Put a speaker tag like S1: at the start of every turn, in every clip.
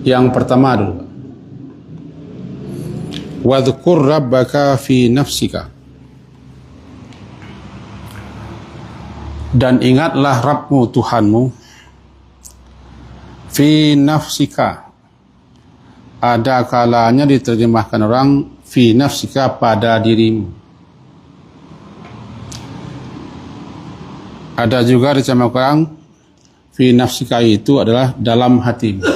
S1: Yang pertama dulu, wadhkur rabbaka fi nafsika, dan ingatlah Rabbmu, Tuhanmu, fi nafsika, ada kalanya diterjemahkan orang fi nafsika, pada dirimu. Ada juga diterjemahkan orang fi nafsika, itu adalah dalam hatimu,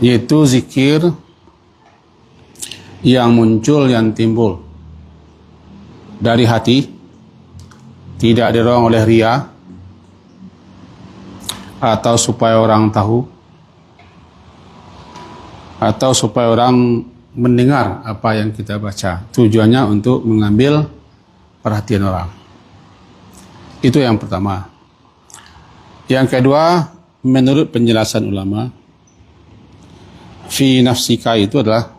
S1: yaitu zikir yang muncul, yang timbul dari hati, tidak didorong oleh ria atau supaya orang tahu atau supaya orang mendengar apa yang kita baca. Tujuannya untuk mengambil perhatian orang. Itu yang pertama. Yang kedua, menurut penjelasan ulama, fi nafsika itu adalah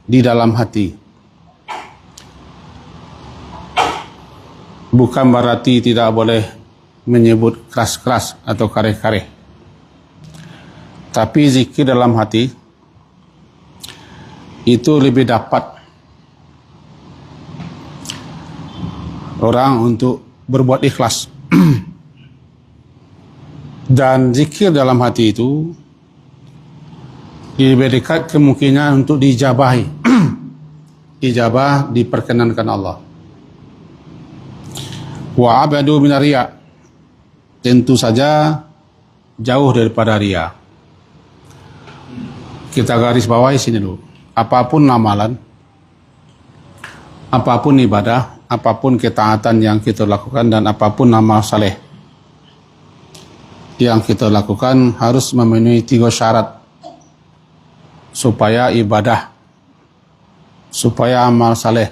S1: di dalam hati. Bukan berarti tidak boleh menyebut keras-keras atau kare-kare. Tapi zikir dalam hati itu lebih dapat orang untuk berbuat ikhlas. Dan zikir dalam hati itu lebih dekat kemungkinan untuk diijabahi. Ijabah diperkenankan Allah. Wa abadu minar riya, tentu saja jauh daripada riya. Kita garis bawahi sini dulu. Apapun amalan, apapun ibadah, apapun ketaatan yang kita lakukan, dan apapun amal saleh yang kita lakukan harus memenuhi 3 syarat supaya ibadah, supaya amal saleh,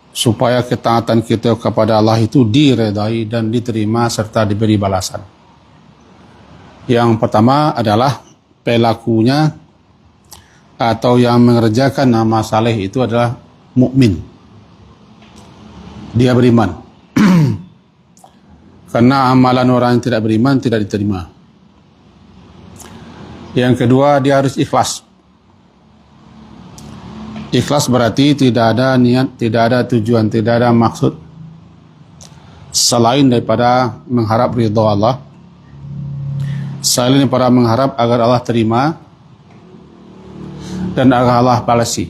S1: supaya ketaatan kita kepada Allah itu diredai dan diterima serta diberi balasan. Yang pertama adalah pelakunya atau yang mengerjakan amal saleh itu adalah mukmin. Dia beriman. Karena amalan orang yang tidak beriman tidak diterima. Yang kedua, dia harus ikhlas. Ikhlas berarti tidak ada niat, tidak ada tujuan, tidak ada maksud selain daripada mengharap ridha Allah, selain daripada mengharap agar Allah terima dan agar Allah balasi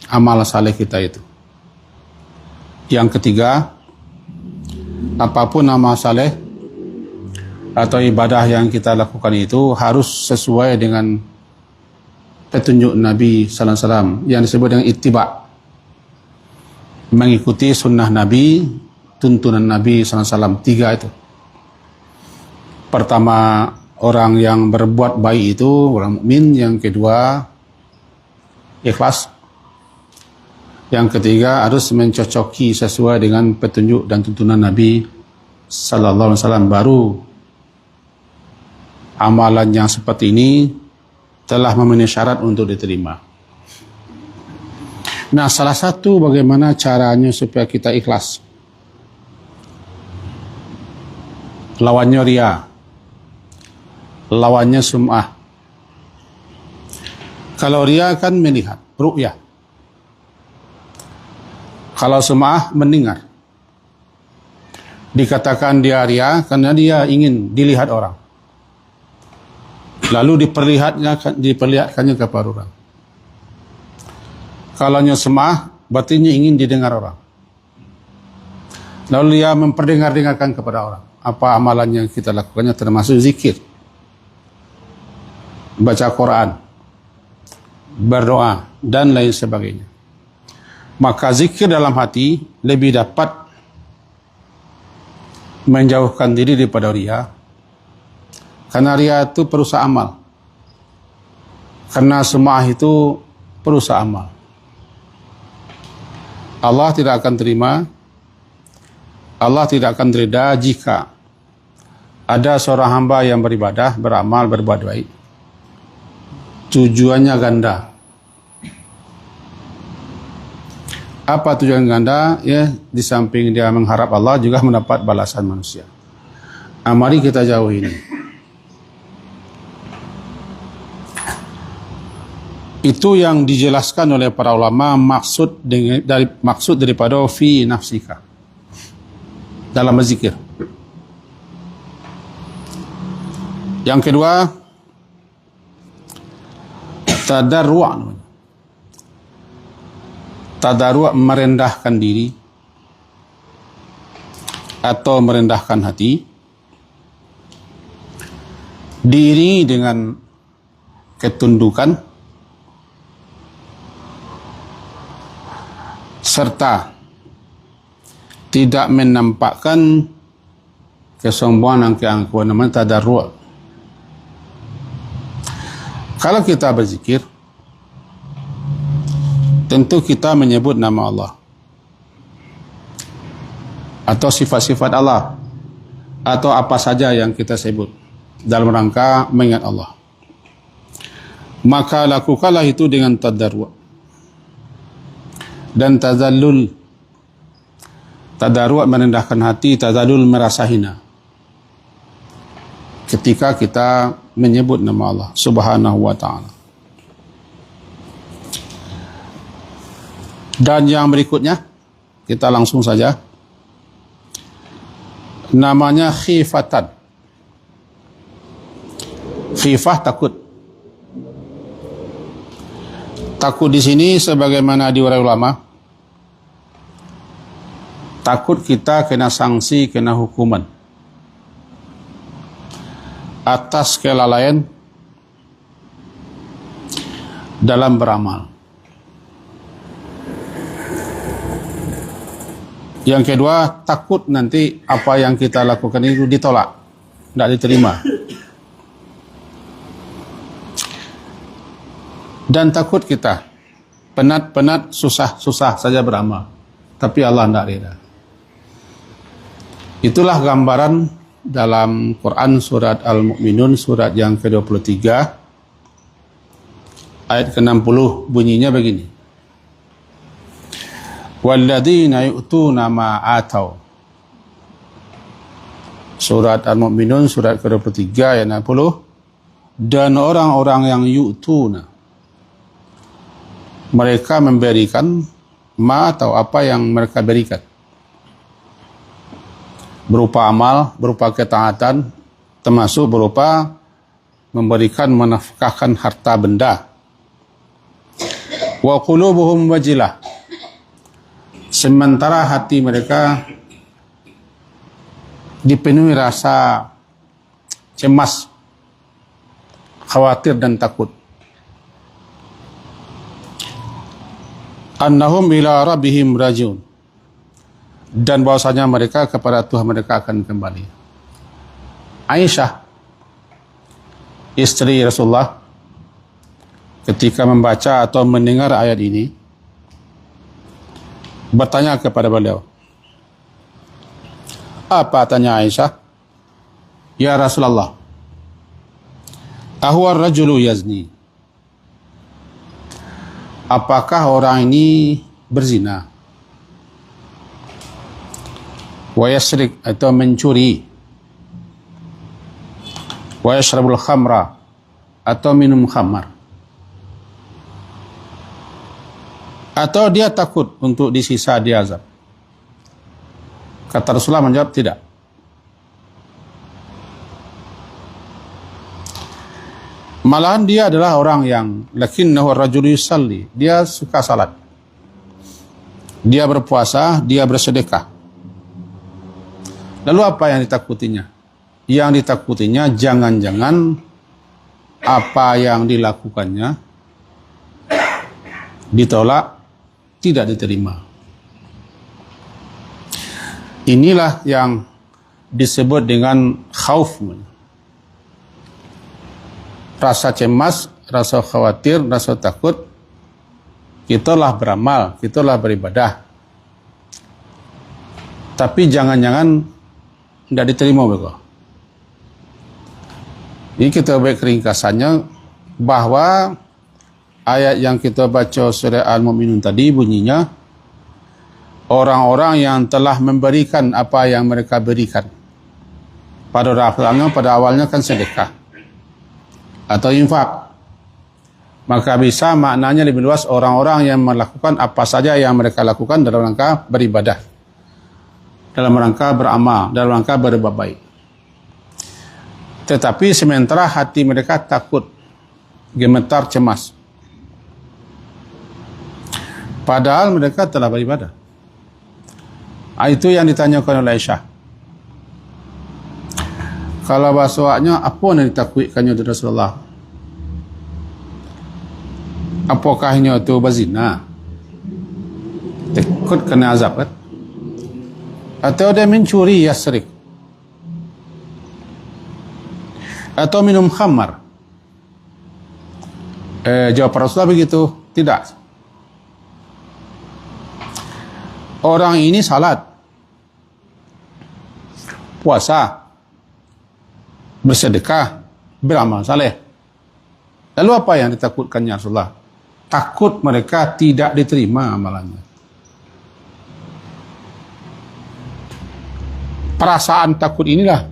S1: amal saleh kita itu. Yang ketiga, apapun amal saleh atau ibadah yang kita lakukan itu harus sesuai dengan petunjuk Nabi sallallahu alaihi wasallam yang disebut dengan ittiba. Mengikuti sunnah Nabi, tuntunan Nabi sallallahu alaihi wasallam. 3 itu. Pertama, orang yang berbuat baik itu orang mukmin. Yang kedua, ikhlas. Yang ketiga, harus mencocoki sesuai dengan petunjuk dan tuntunan Nabi sallallahu alaihi wasallam. Baru amalan yang seperti ini telah memenuhi syarat untuk diterima. Nah, salah satu bagaimana caranya supaya kita ikhlas. Lawannya riya, lawannya sum'ah. Kalau riya kan melihat, ru'yah. Kalau sum'ah mendengar. Dikatakan dia riya karena dia ingin dilihat orang. Lalu diperlihatkannya kepada orang. Kalau sum'ah, berarti ingin didengar orang. Lalu dia memperdengar-dengarkan kepada orang apa amalan yang kita lakukannya, termasuk zikir, baca Quran, berdoa, dan lain sebagainya. Maka zikir dalam hati lebih dapat menjauhkan diri daripada riya. Karena riya itu perusak amal. Karena sum'ah itu perusak amal. Allah tidak akan terima, Allah tidak akan reda jika ada seorang hamba yang beribadah, beramal, berbuat baik, tujuannya ganda. Apa tujuan ganda? Ya, di samping dia mengharap Allah, juga mendapat balasan manusia. Mari kita jauhi ini. Itu yang dijelaskan oleh para ulama maksud daripada fi nafsika dalam berzikir. Yang kedua, tadarru'. Tadarru' merendahkan diri atau merendahkan hati, diri dengan ketundukan, serta tidak menampakkan kesombongan dan keangkuhan. Namanya tadarru'. Kalau kita berzikir, tentu kita menyebut nama Allah atau sifat-sifat Allah atau apa saja yang kita sebut dalam rangka mengingat Allah. Maka lakukanlah itu dengan tadarru' dan tazallul. Tadarru' merendahkan hati, tazallul merasa hina ketika kita menyebut nama Allah Subhanahu wa ta'ala. Dan yang berikutnya, kita langsung saja, namanya khifatan. Khifah, takut. Takut di sini sebagaimana diurai ulama, takut kita kena sanksi, kena hukuman atas kelalaian dalam beramal. Yang kedua, takut nanti apa yang kita lakukan itu ditolak, tidak diterima. Dan takut kita penat-penat, susah-susah saja beramal, tapi Allah tidak reda. Itulah gambaran dalam Quran surat Al-Mu'minun, surat yang ke-23 ayat ke-60, bunyinya begini: walladzina yu'tuna ma atau. Surat Al-Mu'minun surat ke-23 ayat 60. Dan orang-orang yang yu'tuna, mereka memberikan ma atau apa yang mereka berikan, berupa amal, berupa ketaatan, termasuk berupa memberikan, menafkahkan harta benda. Wa qulubuhum wajilah, sementara hati mereka dipenuhi rasa cemas, khawatir dan takut. Annahum ila rabbihim rajiun, dan bahwasanya mereka kepada Tuhan mereka akan kembali. Aisyah, istri Rasulullah, ketika membaca atau mendengar ayat ini, bertanya kepada beliau. Apa tanya Aisyah? Ya Rasulullah, ahwa rajulu yazni, apakah orang ini berzina? Wa yasrik, atau mencuri. Wa yashrabul khamra, atau minum khamar. Atau dia takut untuk disisa diazab? Kata Rasulullah menjawab, tidak. Malahan dia adalah orang yang lakinnahu rajulu yusalli, dia suka salat, dia berpuasa, dia bersedekah. Lalu apa yang ditakutinya? Yang ditakutinya jangan-jangan apa yang dilakukannya ditolak, tidak diterima. Inilah yang disebut dengan khauf. Rasa cemas, rasa khawatir, rasa takut. Kitalah beramal, kitalah beribadah, tapi jangan-jangan tidak diterima mereka. Ini kita buat keringkasannya, bahwa ayat yang kita baca surah Al-Mu'minun tadi bunyinya, orang-orang yang telah memberikan apa yang mereka berikan. Pada awalnya kan sedekah atau infak. Maka bisa maknanya lebih luas orang-orang yang melakukan apa saja yang mereka lakukan dalam rangka beribadah, dalam rangka beramal, dalam rangka berbuat baik. Tetapi sementara hati mereka takut, gemetar, cemas. Padahal mereka telah beribadah. Itu yang ditanyakan oleh Aisyah. Kalau bahasanya, apa yang ditakutkannya dari Rasulullah? Apakahnya itu berzina? Takut kena azab kan? Atau dia mencuri yasrik? Atau minum khamar? Jawab Rasulullah begitu, tidak. Orang ini salat, puasa, bersedekah, beramal saleh. Lalu apa yang ditakutkannya Rasulullah? Takut mereka tidak diterima amalannya. Perasaan takut inilah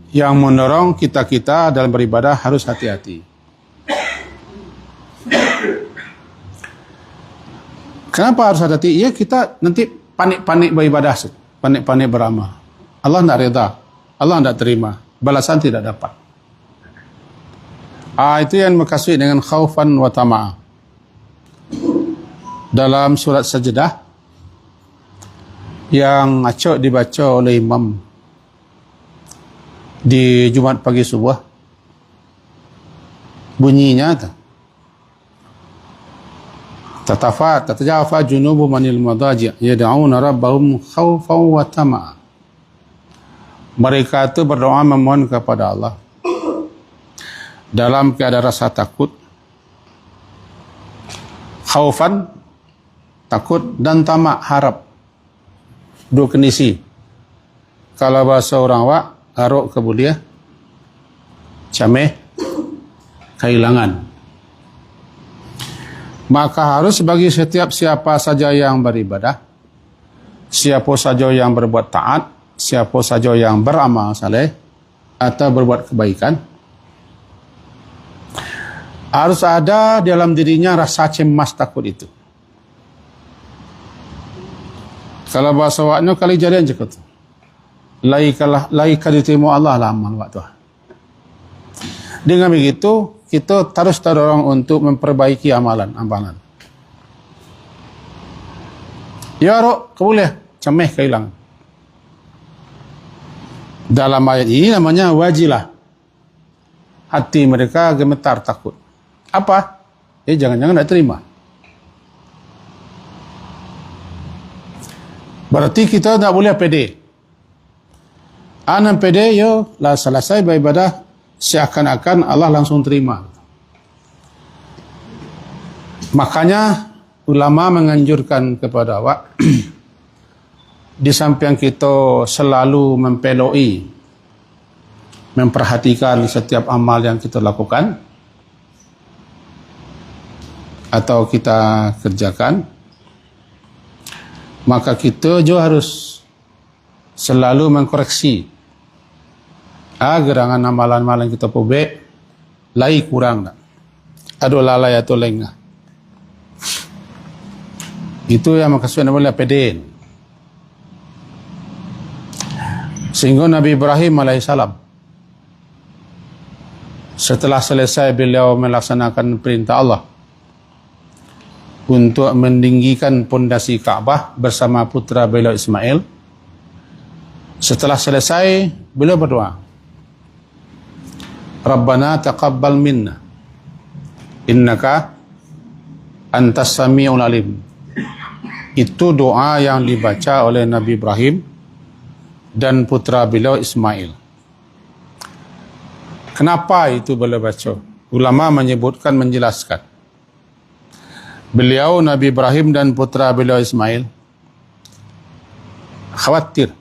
S1: yang mendorong kita dalam beribadah harus hati-hati. Kenapa harus hati-hati? Ya, kita nanti panik-panik beribadah, panik-panik beramal. Allah tidak reda, Allah tidak terima, balasan tidak dapat. Itu yang maksud dengan khaufan wa tama'a. Dalam surat Sajdah yang acok dibaca oleh imam di Jumat pagi subuh, bunyinya tatajafa junubuhum anil madaji' yad'una rabbahum khaufan wa tama'a. Mereka itu berdoa memohon kepada Allah dalam keadaan rasa takut, khaufan, takut, dan tamak, harap. Dua kondisi. Kalau bahasa orang Wak, haruk kemudian, cameh, kehilangan. Maka harus bagi setiap siapa saja yang beribadah, siapa saja yang berbuat taat, siapa saja yang beramal saleh atau berbuat kebaikan, harus ada dalam dirinya rasa cemas takut itu. Kalau bahasa waknya kali jadian cakap tu, laika diterima Allah lah amal waktu. Dengan begitu kita terus terdorong untuk memperbaiki amalan. Ya Rok, kau boleh cameh kehilangan. Dalam ayat ini namanya wajilah. Hati mereka gemetar takut. Apa? Jangan-jangan tak terima. Berarti kita tak boleh pede. Anak pede, lah selesai beribadah, seakan-akan Allah langsung terima. Makanya ulama menganjurkan kepada awak di samping kita selalu mempeloi, memperhatikan setiap amal yang kita lakukan atau kita kerjakan, maka kita juga harus selalu mengkoreksi gerangan amalan-amalan kita pobek lai kurang tak, ada lalai atau lengah. Itu yang maksudnya boleh pede. Sehingga Nabi Ibrahim alaihissalam setelah selesai beliau melaksanakan perintah Allah untuk meninggikan pondasi Kaabah bersama putra beliau Ismail, setelah selesai beliau berdoa, Rabbana taqabbal minna innaka antas sami'ul alim. Itu doa yang dibaca oleh Nabi Ibrahim dan putra beliau Ismail. Kenapa itu beliau baca? Ulama menyebutkan, menjelaskan. Beliau Nabi Ibrahim dan putra beliau Ismail khawatir.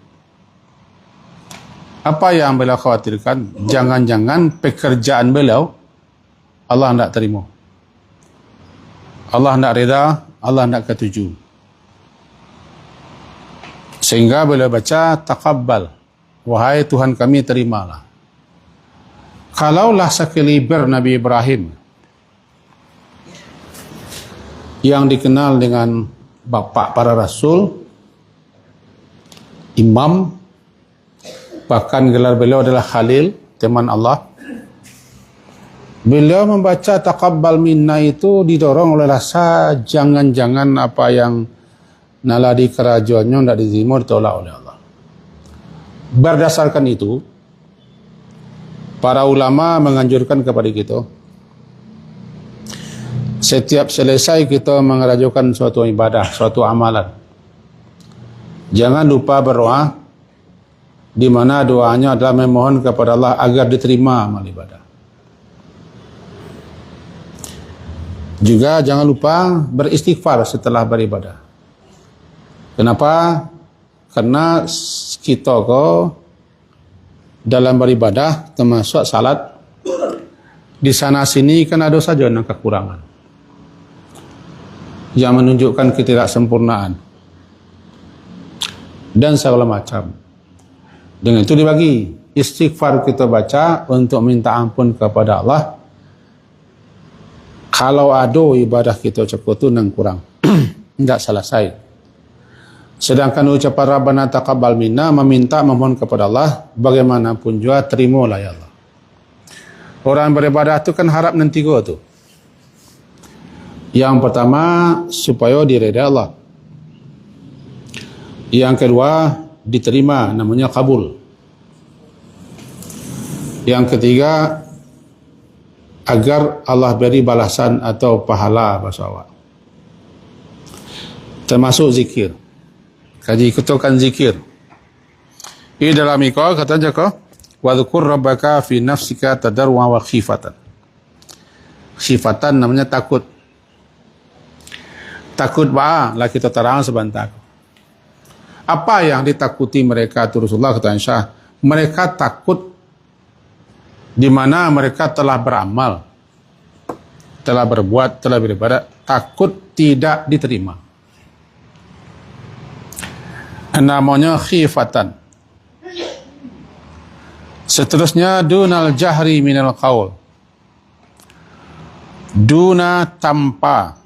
S1: Apa yang beliau khawatirkan? Jangan-jangan pekerjaan beliau Allah tidak terima, Allah tidak reda, Allah tidak ketuju. Sehingga beliau baca taqabbal, wahai Tuhan kami terimalah. Kalaulah sekaliber Nabi Ibrahim yang dikenal dengan Bapak para Rasul, Imam, bahkan gelar beliau adalah Khalil, teman Allah. Beliau membaca taqabbal minna itu didorong oleh rasa jangan-jangan apa yang naladi kerajaannya tidak diterima ditolak oleh Allah. Berdasarkan itu, para ulama menganjurkan kepada kita, setiap selesai kita mengerjakan suatu ibadah, suatu amalan, jangan lupa berdoa, di mana doanya adalah memohon kepada Allah agar diterima amal ibadah. Juga jangan lupa beristighfar setelah beribadah. Kenapa? Karena kita dalam beribadah, termasuk salat, di sana sini kan ada saja kekurangan yang menunjukkan ketidaksempurnaan dan segala macam. Dengan itu dibagi istighfar kita baca untuk minta ampun kepada Allah kalau ada ibadah kita cukup tu nang kurang tidak selesai. Sedangkan ucapan Rabbana taqabbal minna meminta memohon kepada Allah bagaimanapun juga terimalah ya Allah. Orang beribadah tu kan harap nanti gua tu. Yang pertama supaya diredai Allah. Yang kedua diterima, namanya kabul. Yang ketiga agar Allah beri balasan atau pahala bahasa. Termasuk zikir. Kaji kutukan zikir. Ini dalam ikut katanya wadhkur rabbaka fi nafsika tadarruan wa khifatan. Khifatan namanya takut. Takut lah kita terang sebentar. Apa yang ditakuti mereka tu Rasulullah kata Aisyah? Mereka takut di mana mereka telah beramal, telah berbuat, telah beribadah, takut tidak diterima. Namanya khifatan. Seterusnya dunal jahri minal qaul. Duna tanpa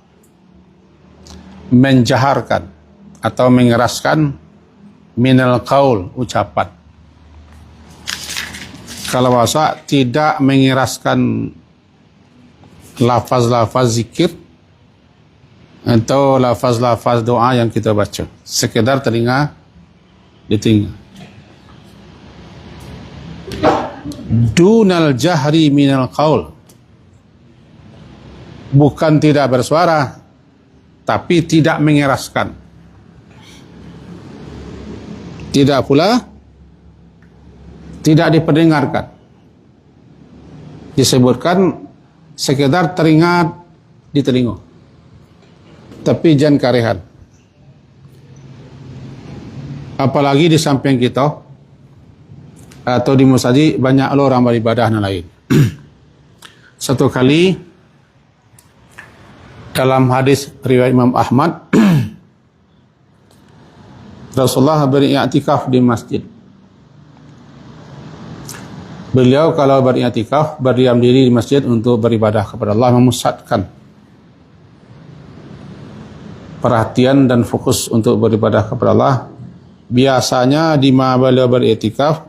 S1: menjaharkan atau mengeraskan minal qaul ucapan. Kalau bahasa tidak mengeraskan lafaz-lafaz zikir atau lafaz-lafaz doa yang kita baca. Sekedar telinga ditinggal. Dunal jahri minal qaul. Bukan tidak bersuara, tapi tidak mengeraskan. Tidak pula tidak diperdengarkan. Disebutkan sekedar teringat di telinga, tapi jangan karehan. Apalagi di samping kita atau di masjid banyak orang beribadah dan lain. Satu kali dalam hadis riwayat Imam Ahmad, Rasulullah beriktikaf di masjid. Beliau kalau beriktikaf berdiam diri di masjid untuk beribadah kepada Allah, memusatkan perhatian dan fokus untuk beribadah kepada Allah. Biasanya di mana beliau beriktikaf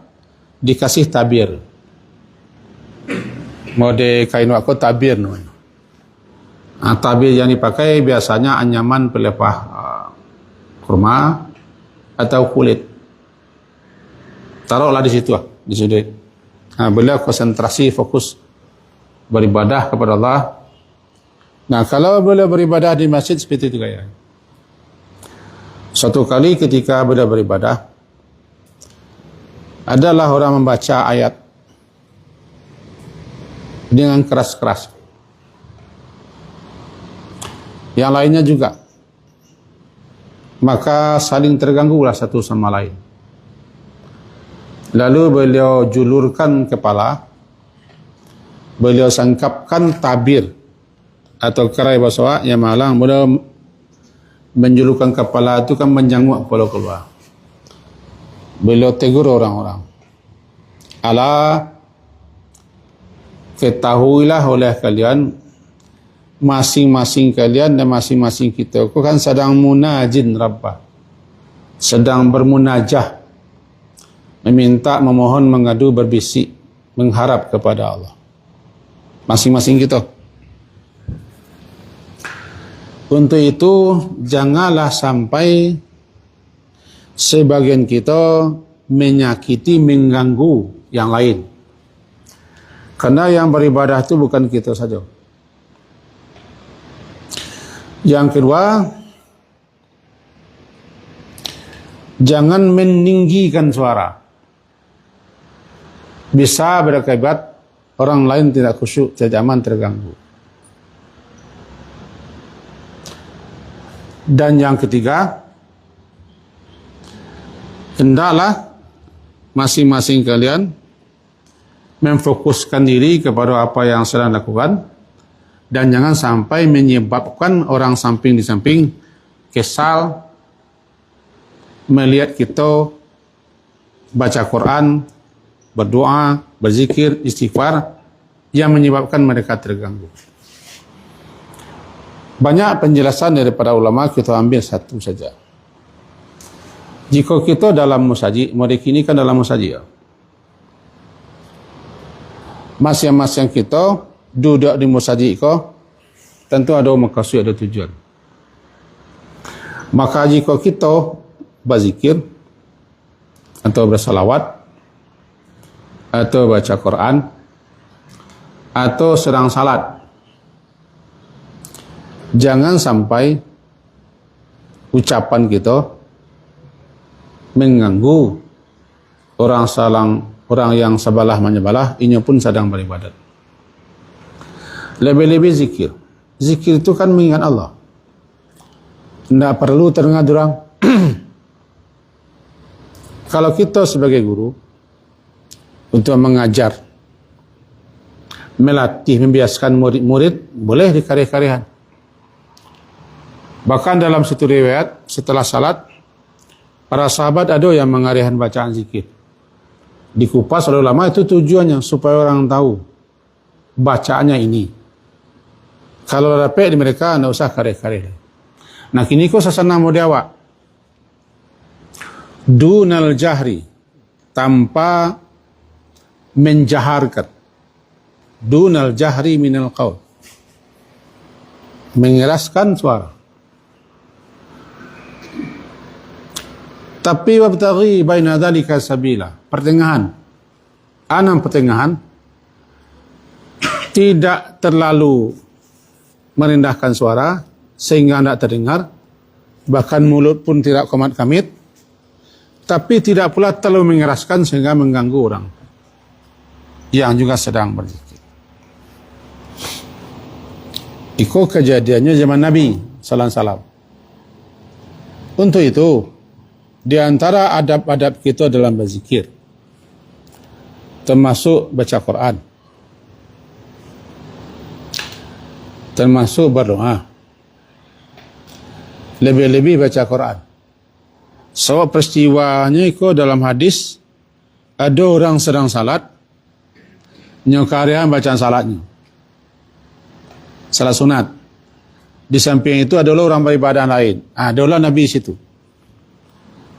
S1: dikasih tabir. Mode kain waktu tabir namanya. Tabir yang dipakai biasanya anyaman pelepah kurma atau kulit. Taruhlah di situ, di sudut. Beliau konsentrasi fokus beribadah kepada Allah. Nah, kalau beliau beribadah di masjid seperti itu gaya. Suatu kali ketika beliau beribadah, adalah orang membaca ayat dengan keras-keras. Yang lainnya juga. Maka saling terganggulah satu sama lain. Lalu beliau julurkan kepala, beliau sangkapkan tabir atau kerai basah yang malang. Beliau menjulurkan kepala itu kan menjanguk kepala keluar. Beliau tegur orang-orang, ala ketahuilah oleh kalian masing-masing kalian dan masing-masing kita kan sedang munajin Rabbah, sedang bermunajah, meminta, memohon, mengadu, berbisik, mengharap kepada Allah. Masing-masing kita. Untuk itu, janganlah sampai sebagian kita menyakiti, mengganggu yang lain. Karena yang beribadah itu bukan kita saja. Yang kedua, jangan meninggikan suara. Bisa berakibat orang lain tidak khusyuk, tidak aman, terganggu. Dan yang ketiga, hendaklah masing-masing kalian memfokuskan diri kepada apa yang sedang lakukan dan jangan sampai menyebabkan orang samping di samping kesal melihat kita baca Quran, berdoa, berzikir, istighfar yang menyebabkan mereka terganggu. Banyak penjelasan daripada ulama, kita ambil satu saja. Jika kita dalam musajid, mereka ini kan dalam musajid, masing-masing kita duduk di musajid ko, tentu ada maksud, ada tujuan. Maka jika kita berzikir atau bersalawat atau baca Quran atau sedang salat, jangan sampai ucapan kita mengganggu orang yang sebelah menyebelah, ini pun sedang beribadat. Lebih-lebih zikir. Zikir itu kan mengingat Allah. Tidak perlu terdengar orang. Kalau kita sebagai guru untuk mengajar, melatih, membiasakan murid-murid, boleh dikarih-karihan. Bahkan dalam satu riwayat, setelah salat, para sahabat ada yang mengarihan bacaan zikir. Dikupas oleh ulama, itu tujuannya supaya orang tahu bacaannya ini. Kalau dapat di mereka, tidak usah karih-karih. Nah, kini kau sasana mau diawak. Dunal jahri, tanpa menjaharkan. Dunal jahri minal qaul, mengeraskan suara. Tapi wabtaghi baina dzalika sabila, pertengahan. Anam pertengahan, tidak terlalu merendahkan suara sehingga tidak terdengar, bahkan mulut pun tidak komat kamit, tapi tidak pula terlalu mengeraskan sehingga mengganggu orang yang juga sedang berzikir. Itu kejadiannya zaman Nabi sallallahu alaihi wasallam. Untuk itu, di antara adab-adab kita dalam berzikir, termasuk baca Quran, termasuk berdoa, lebih-lebih baca Quran. Sebab peristiwanya itu dalam hadis, ada orang sedang salat, nyokarian bacaan salatnya, salat sunat. Di samping itu adalah orang beribadah lain. Adalah Nabi situ.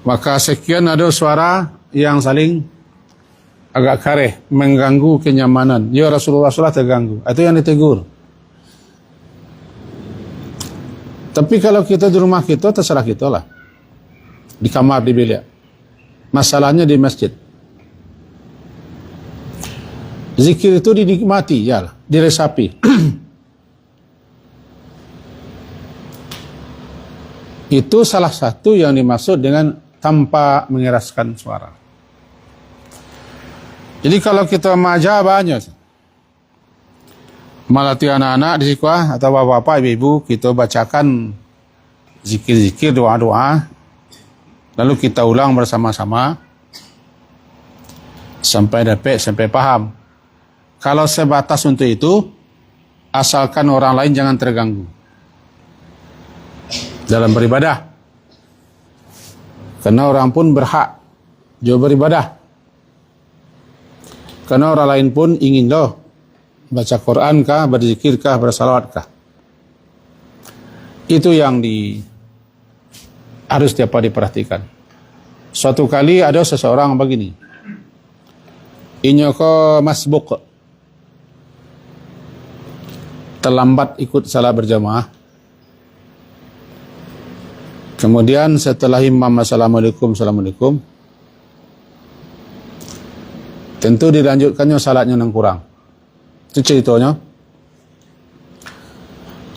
S1: Maka sekian ada suara yang saling agak kareh, mengganggu kenyamanan. Ya Rasulullah SAW terganggu. Itu yang ditegur. Tapi kalau kita di rumah kita, terserah kita lah. Di kamar, di bilik. Masalahnya di masjid. Zikir itu dinikmati, ya lah, diresapi. Itu salah satu yang dimaksud dengan tanpa mengeraskan suara. Jadi kalau kita maja banyak, melatih anak-anak di sekolah atau bapak-bapak, ibu-ibu, kita bacakan zikir-zikir, doa-doa, lalu kita ulang bersama-sama sampai dapat, sampai paham. Kalau sebatas untuk itu, asalkan orang lain jangan terganggu dalam beribadah. Karena orang pun berhak juga beribadah. Karena orang lain pun ingin loh baca Quran kah, berzikir kah, bersalawat kah. Itu yang harus diperhatikan. Suatu kali ada seseorang begini, inyo ko masbuk, terlambat ikut salat berjamaah. Kemudian setelah imam assalamualaikum, tentu dilanjutkannya salatnya yang kurang. Itu ceritanya.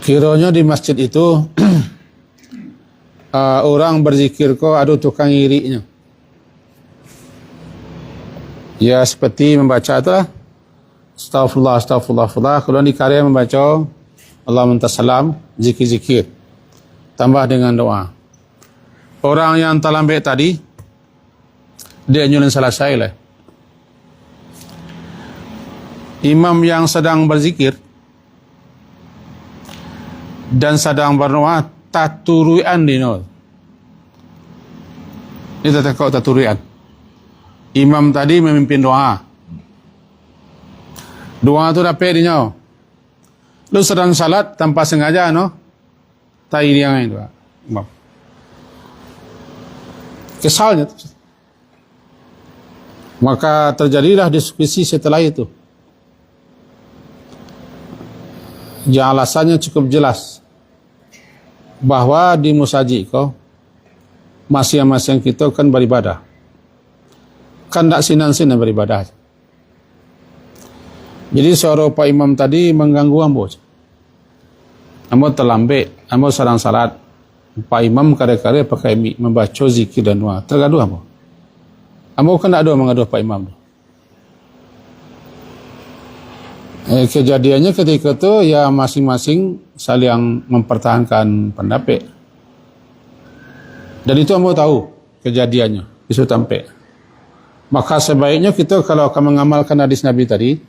S1: Kiranya di masjid itu orang berzikir kok ada tukang iriknya. Ya seperti membaca itulah. Astaghfirullah, astaghfirullah, astaghfirullah. Kalau di karya membaca Allahumma salam, zikir-zikir. Tambah dengan doa. Orang yang terlambat tadi, dia nyulen selesai lah. Imam yang sedang berzikir dan sedang berdoa, taturuan di nol. Ini tak taturuan. Imam tadi memimpin doa. Doa tu dapat dia. Lu sedang salat tanpa sengaja, no? Tai dia yang itu. Imam. Kesalnya. Maka terjadilah diskusi setelah itu. Yang alasannya cukup jelas. Bahwa di musajid kau masing-masing kita kan beribadah. Kan tak sinan-sinan beribadah. Jadi suara Pak Imam tadi mengganggu ambo. Ambo terlambat, ambo sedang salat. Pak Imam kadang-kadang pakai membaca zikir dan doa. Tergaduh ambo. Ambo kan tak ada mengaduh Pak Imam. Kejadiannya ketika itu ya masing-masing saling mempertahankan pendapat. Dan itu ambo tahu kejadiannya. Isu sampai. Maka sebaiknya kita kalau akan mengamalkan hadis Nabi tadi,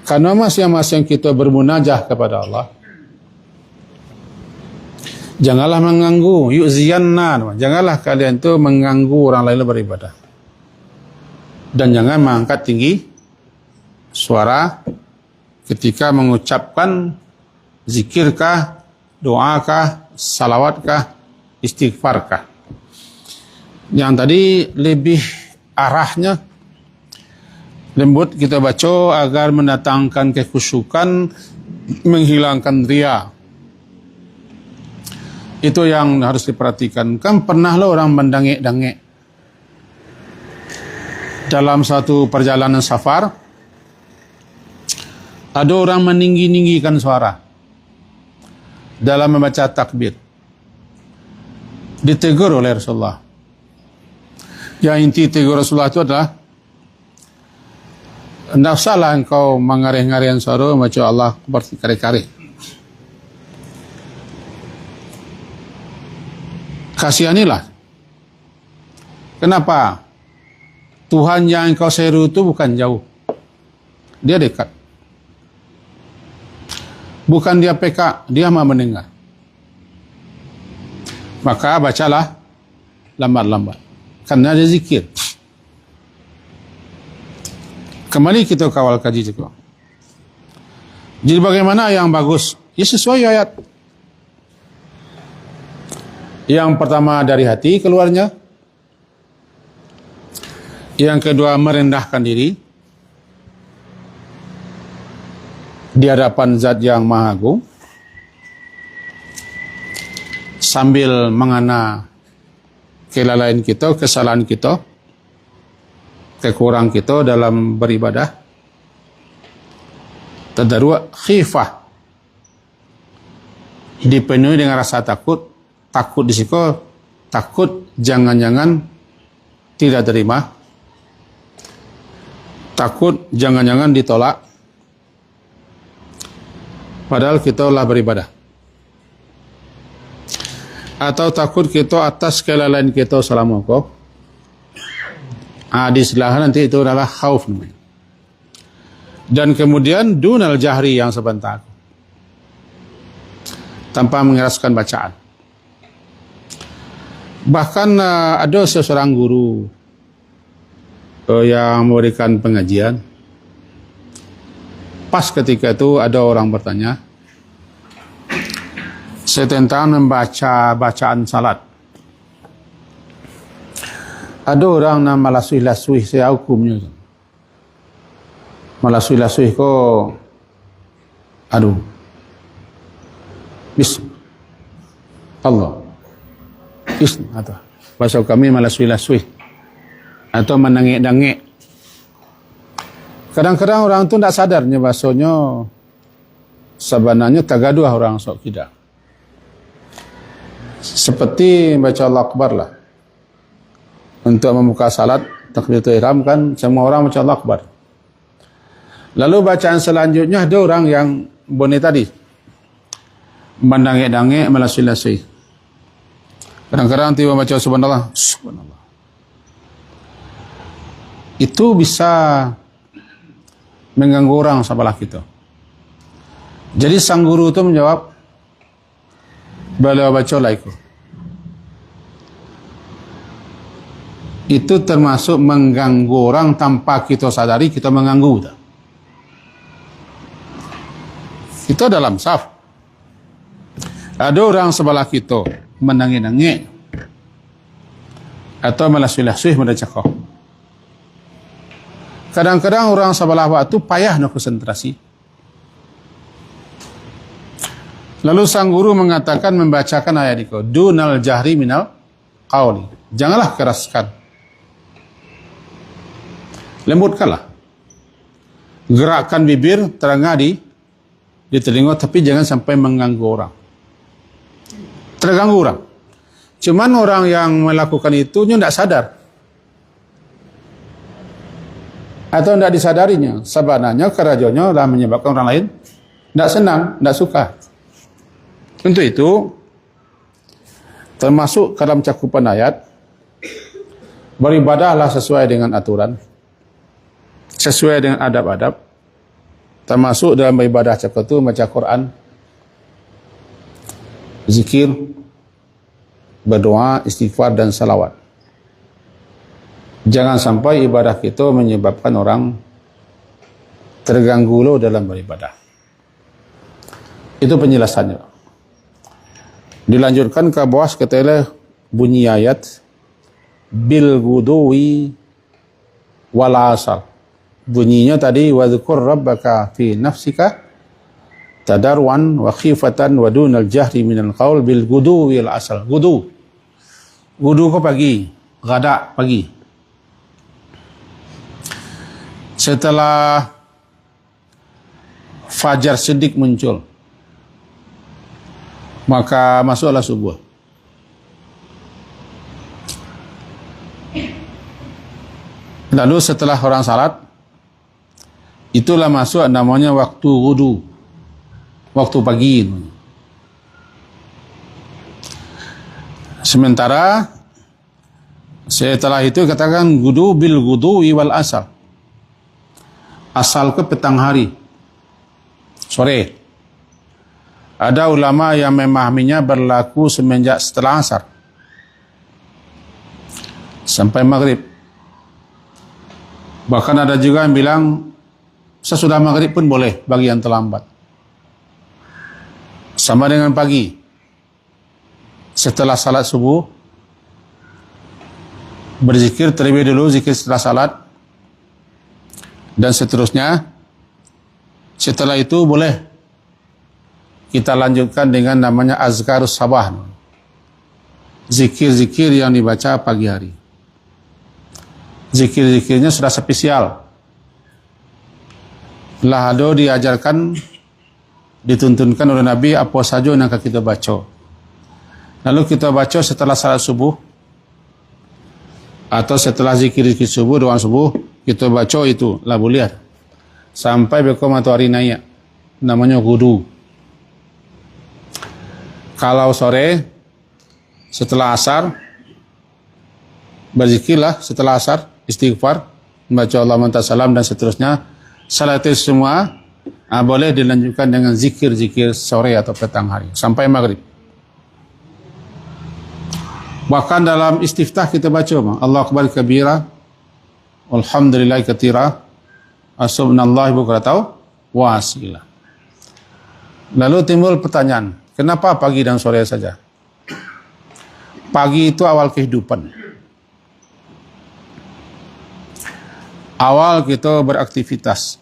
S1: karena masing-masing kita bermunajah kepada Allah, janganlah mengganggu, yu'ziyanna, janganlah kalian itu mengganggu orang lain beribadah. Dan jangan mengangkat tinggi suara ketika mengucapkan zikirkah, doakah, salawatkah, istighfarkah. Yang tadi lebih arahnya lembut kita baca agar mendatangkan kekhusyukan, menghilangkan riya. Itu yang harus diperhatikan. Kan pernahlah orang mendangek-dangek dalam satu perjalanan safar, ada orang meninggi-ninggikan suara dalam membaca takbir. Ditegur oleh Rasulullah. Yang inti tegur Rasulullah itu adalah, tidak usahlah engkau mengareh-ngarehan suara macam Allah berkare-kare. Kasihanilah. Kenapa? Tuhan yang engkau seru itu bukan jauh. Dia dekat. Bukan dia peka, dia maha mendengar. Maka bacalah lambat-lambat. Karena ada zikir. Kembali kita kawal kaji juga. Jadi bagaimana yang bagus? Ya sesuai ayat. Yang pertama dari hati keluarnya. Yang kedua merendahkan diri di hadapan Zat yang Maha Agung, sambil mengana kelalaian kita, kesalahan kita, kekurangan kita dalam beribadah. Tadarru' khifah, dipenuhi dengan rasa takut. Takut di situ, takut jangan-jangan tidak terima, takut jangan-jangan ditolak, padahal kita telah beribadah. Atau takut kita atas kelalaian kita selama kau. Di sebelah nanti itu adalah khauf. Dan kemudian dunal jahri yang sebentar, tanpa mengeraskan bacaan. Bahkan ada seorang guru yang memberikan pengajian. Pas ketika itu ada orang bertanya, tentang membaca bacaan salat. Ada orang nak malasui-lasui saya hukumnya. Malasui-lasui ko aduh. Allah. Atau bahasa kami malasui-lasui atau menangik-dangik. Kadang-kadang orang tu tak sadarnya bahasanya sebenarnya tagaduh orang sok kita. Seperti baca Allah Akbar lah. Untuk membuka salat takbiratul ihram kan semua orang baca Allah Akbar. Lalu bacaan selanjutnya ada orang yang boneh tadi mendangik-dangik melasui-lasui. Kadang-kadang tiba baca subhanallah, subhanallah. Itu bisa mengganggu orang sebelah kita. Jadi sang guru itu menjawab, beliau baca laiku. Itu termasuk mengganggu orang tanpa kita sadari kita mengganggu. Kita dalam saf. Ada orang sebelah kita menangis-nangis atau melasui-lasui mendacakoh. Kadang-kadang orang sebelah waktu payah nak konsentrasi. Lalu sang guru mengatakan membacakan ayat itu, dunal jahri minal qauli. Janganlah keraskan. Lembutkanlah. Gerakkan bibir terengah di telinga, tapi jangan sampai mengganggu orang. Terganggu orang. Cuman orang yang melakukan itu tidak sadar. Atau tidak disadarinya. Sebenarnya kerajaannya adalah menyebabkan orang lain tidak senang, tidak suka. Untuk itu, termasuk dalam cakupan ayat, beribadahlah sesuai dengan aturan, sesuai dengan adab-adab, termasuk dalam beribadah cakap itu, baca Quran, zikir, berdoa, istighfar dan salawat. Jangan sampai ibadah kita menyebabkan orang terganggu lo dalam beribadah. Itu penjelasannya. Dilanjutkan ke bawah katalah bunyi ayat bil guduwi wal asar. Bunyinya tadi wadhkur rabbaka fi nafsika tadarwan wa khifatan wa dunal jahri minal qaul bil guduwi wal asar. Gudu ko pagi, gada pagi. Setelah fajar sedik muncul, maka masuklah subuh. Lalu setelah orang salat, itulah masuk namanya waktu wudu, waktu pagi. Sementara setelah itu katakan wudu bil wudu wal asar. Asal ke petang hari, sore. Ada ulama yang memahaminya berlaku semenjak setelah asar sampai maghrib. Bahkan ada juga yang bilang sesudah maghrib pun boleh bagi yang terlambat. Sama dengan pagi. Setelah salat subuh, berzikir terlebih dulu, zikir setelah salat, dan seterusnya. Setelah itu boleh kita lanjutkan dengan namanya azkarus sabah. Zikir-zikir yang dibaca pagi hari. Zikir-zikirnya sudah spesial. Lahado diajarkan, dituntunkan oleh Nabi apa saja yang akan kita baca. Lalu kita baca setelah salat subuh atau setelah zikir-zikir subuh, doa subuh, kita baca itu lah boleh sampai bekom matahari naik, namanya wudu. Kalau sore setelah asar berzikirlah, setelah asar istighfar, membaca Allahumma anta salam dan seterusnya. Salat itu semua boleh dilanjutkan dengan zikir-zikir sore atau petang hari sampai maghrib. Bahkan dalam istiftah kita baca Allahu akbar kabira, alhamdulillah katsira, subhanallahi bukratan wa asila. Lalu timbul pertanyaan, Kenapa pagi dan sore saja? Pagi itu awal kehidupan. Awal kita beraktivitas.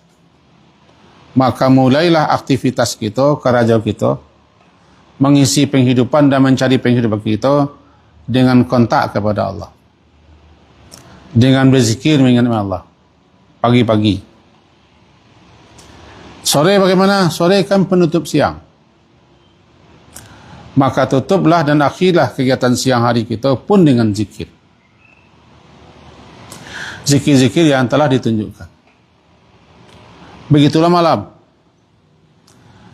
S1: Maka mulailah aktivitas kita, kerja kita, mengisi penghidupan dan mencari penghidupan kita dengan kontak kepada Allah. Dengan berzikir mengingat Allah. Pagi-pagi. Sore bagaimana? Sore kan penutup siang. Maka tutuplah dan akhirlah kegiatan siang hari kita pun dengan zikir. Zikir-zikir yang telah ditunjukkan. Begitulah malam.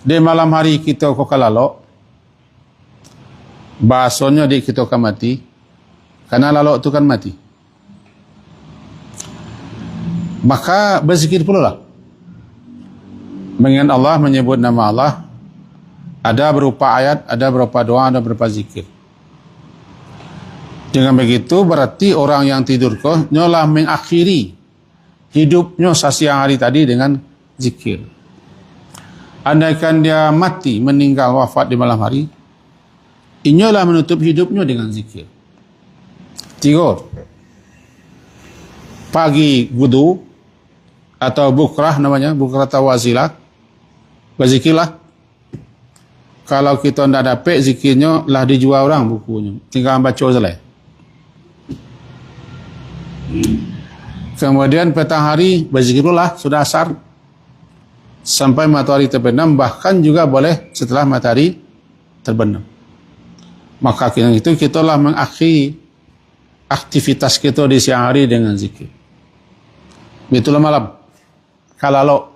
S1: Di malam hari kita kok lalok. Bahasanya di kita akan mati. Karena lalok itu kan mati. Maka berzikir pula lah. Mengingat Allah, menyebut nama Allah. Ada berupa ayat, ada berupa doa, ada berupa zikir. Dengan begitu berarti orang yang tidur kau nyolah mengakhiri hidupnya siang hari tadi dengan zikir. Andaikan dia mati, meninggal, wafat di malam hari, inyolah menutup hidupnya dengan zikir. 3. Pagi wudu atau bukrah namanya, bukrah tawazilah, berzikirlah. Kalau kita tidak dapat zikirnya, lah dijual orang bukunya. Tinggal baca saja. Kemudian petang hari berzikirlah sudah asar sampai matahari terbenam, bahkan juga boleh setelah matahari terbenam. Maka itu kita lah mengakhiri aktivitas kita di siang hari dengan zikir. Itulah malam. Kalau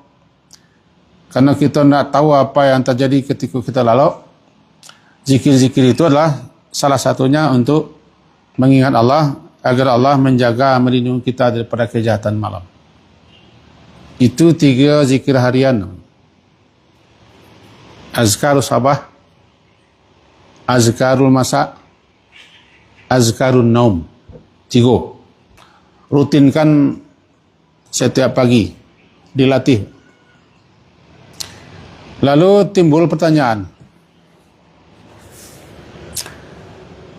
S1: karena kita tidak tahu apa yang terjadi ketika kita lalok, zikir-zikir itu adalah salah satunya untuk mengingat Allah, agar Allah menjaga, melindungi kita daripada kejahatan malam. Itu 3 zikir harian. Azkarul sabah, azkarul masa, azkarul naum. 3. Rutinkan setiap pagi, dilatih. Lalu timbul pertanyaan.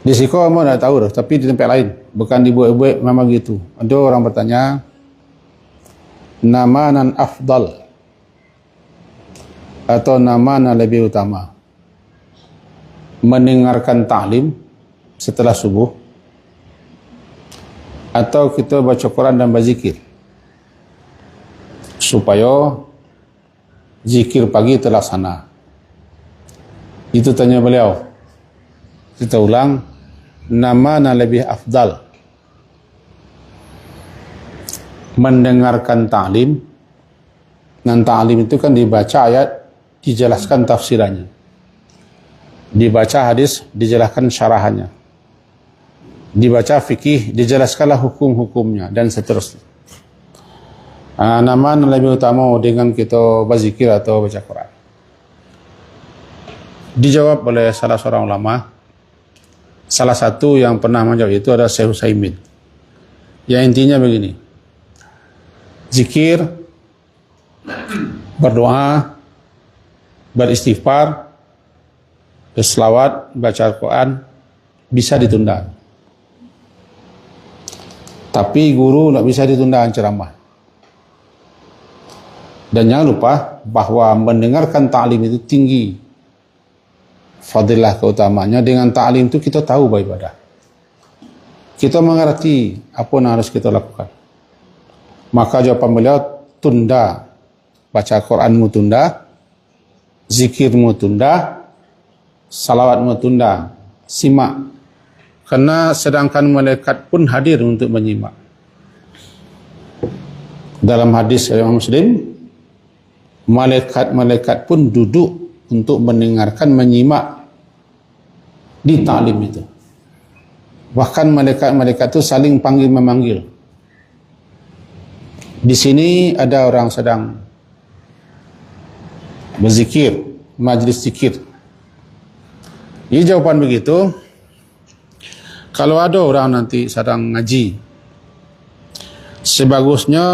S1: Di Siko kamu dah tahu dah, tapi di tempat lain, bukan di buik-buik memang gitu. Ada orang bertanya, nama nan afdal atau nama nan lebih utama? Mendengarkan ta'lim setelah subuh atau kita baca Quran dan berzikir? Supaya zikir pagi terlaksana. Itu tanya beliau. Kita ulang, nama na lebih afdal? Mendengarkan ta'lim. Dan ta'lim itu kan dibaca ayat, dijelaskan tafsirannya. Dibaca hadis, dijelaskan syarahannya. Dibaca fikih, dijelaskanlah hukum-hukumnya dan seterusnya. Nama yang lebih utama dengan kita berzikir atau baca Quran? Dijawab oleh salah seorang ulama. Salah satu yang pernah menjawab itu adalah Syekh Utsaimin. Yang intinya begini. Zikir, berdoa, beristighfar, berselawat, baca Al-Quran bisa ditunda. Tapi guru tidak bisa ditunda ceramah. Dan jangan lupa bahwa mendengarkan ta'lim itu tinggi fadilah keutamanya. Dengan ta'lim itu kita tahu beribadah. Kita mengerti apa yang harus kita lakukan. Maka jawaban beliau, tunda. Baca Quranmu tunda, zikirmu tunda, salawatmu tunda. Simak. Karena sedangkan malaikat pun hadir untuk menyimak. Dalam hadis Imam Muslim, malaikat-malaikat pun duduk untuk mendengarkan, menyimak di ta'lim itu. Bahkan malaikat-malaikat itu saling panggil-memanggil. Di sini ada orang sedang berzikir, majlis zikir. Ini jawaban begitu. Kalau ada orang nanti sedang ngaji, sebagusnya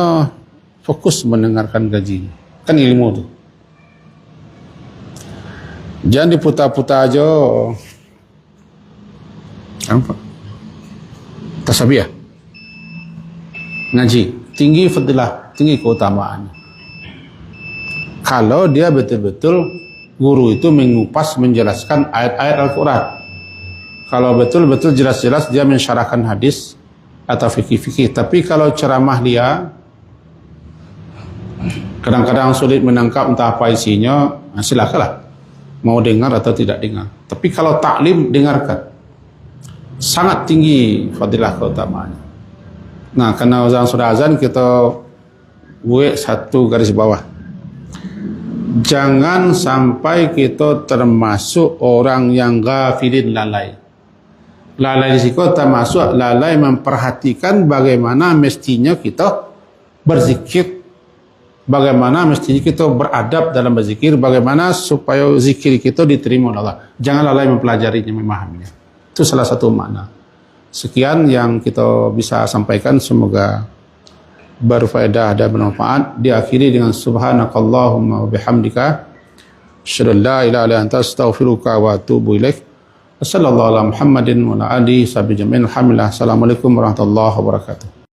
S1: fokus mendengarkan ngaji. Kan ilmu tu. Jangan diputar-putar aja. Apa? Tasabih. Ngaji. Tinggi fadilah, tinggi keutamaan. Kalau dia betul-betul guru itu mengupas, menjelaskan ayat-ayat Al-Quran. Kalau betul-betul jelas-jelas dia mensyarahkan hadis atau fikih-fikih. Tapi kalau ceramah dia kadang-kadang sulit menangkap entah apa isinya, silakanlah mau dengar atau tidak dengar. Tapi kalau taklim, dengarkan. Sangat tinggi fadilah keutamaannya. Nah, karena azan sudah azan, kita buat satu garis bawah. Jangan sampai kita termasuk orang yang ghafilin, lalai. Lalai di situ termasuk lalai memperhatikan bagaimana mestinya kita berzikir, bagaimana mestinya kita beradab dalam berzikir, bagaimana supaya zikir kita diterima oleh Allah. Jangan lalai mempelajarinya, memahaminya. Itu salah satu makna. Sekian yang kita bisa sampaikan, semoga berfaedah dan bermanfaat. Diakhiri dengan subhanakallahumma wa bihamdika asyhadu an la ilaha illa anta astaghfiruka wa atubu ilaik. Wassallallahu ala Muhammadin wa ala alihi wa sahbihi ajma'in. Alhamdulillah. Assalamualaikum warahmatullahi wabarakatuh.